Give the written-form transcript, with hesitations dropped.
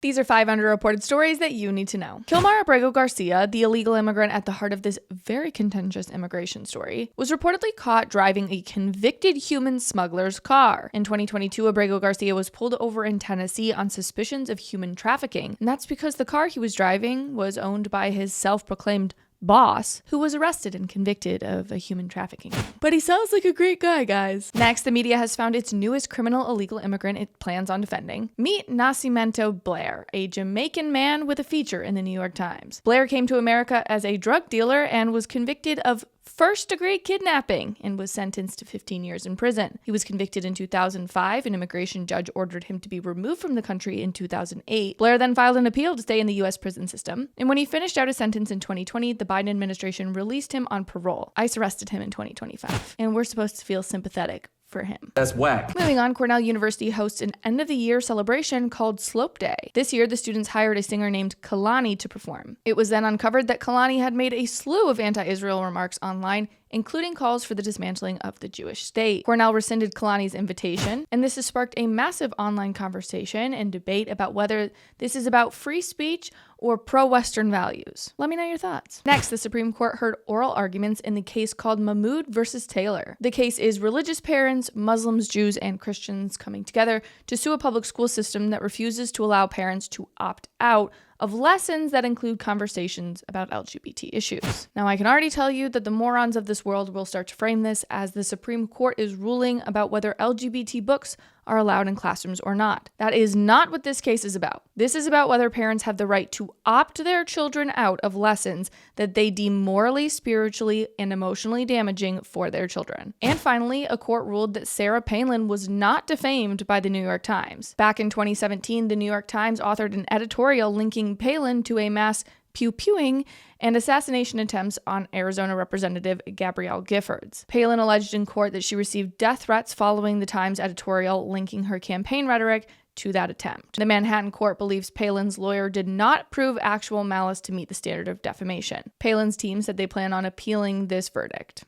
These are 5 underreported stories that you need to know. Kilmar Abrego Garcia, the illegal immigrant at the heart of this very contentious immigration story, was reportedly caught driving a convicted human smuggler's car. In 2022, Abrego Garcia was pulled over in Tennessee on suspicions of human trafficking, and that's because the car he was driving was owned by his self-proclaimed boss, who was arrested and convicted of a human trafficking. But he sounds like a great guy, guys. Next, the media has found its newest criminal illegal immigrant it plans on defending. Meet Nascimento Blair, a Jamaican man with a feature in the New York Times. Blair came to America as a drug dealer and was convicted of first-degree kidnapping and was sentenced to 15 years in prison. He was convicted in 2005. An immigration judge ordered him to be removed from the country in 2008. Blair then filed an appeal to stay in the U.S. prison system. And when he finished out his sentence in 2020, the Biden administration released him on parole. ICE arrested him in 2025. And we're supposed to feel sympathetic for him. That's whack. Moving on, Cornell University hosts an end-of-the-year celebration called Slope Day. This year, the students hired a singer named Kehlani to perform. It was then uncovered that Kehlani had made a slew of anti-Israel remarks online, including calls for the dismantling of the Jewish state. Cornell rescinded Kehlani's invitation, and this has sparked a massive online conversation and debate about whether this is about free speech or pro-Western values. Let me know your thoughts. Next, the Supreme Court heard oral arguments in the case called Mahmoud versus Taylor. The case is religious parents, Muslims, Jews, and Christians coming together to sue a public school system that refuses to allow parents to opt out of lessons that include conversations about LGBT issues. Now, I can already tell you that the morons of this world will start to frame this as the Supreme Court is ruling about whether LGBT books are allowed in classrooms or not. That is not what this case is about. This is about whether parents have the right to opt their children out of lessons that they deem morally, spiritually, and emotionally damaging for their children. And finally, a court ruled that Sarah Palin was not defamed by the New York Times. Back in 2017, the New York Times authored an editorial linking Palin to a mass pew-pewing and assassination attempts on Arizona Representative Gabrielle Giffords. Palin alleged in court that she received death threats following the Times editorial linking her campaign rhetoric to that attempt. The Manhattan court believes Palin's lawyer did not prove actual malice to meet the standard of defamation. Palin's team said they plan on appealing this verdict.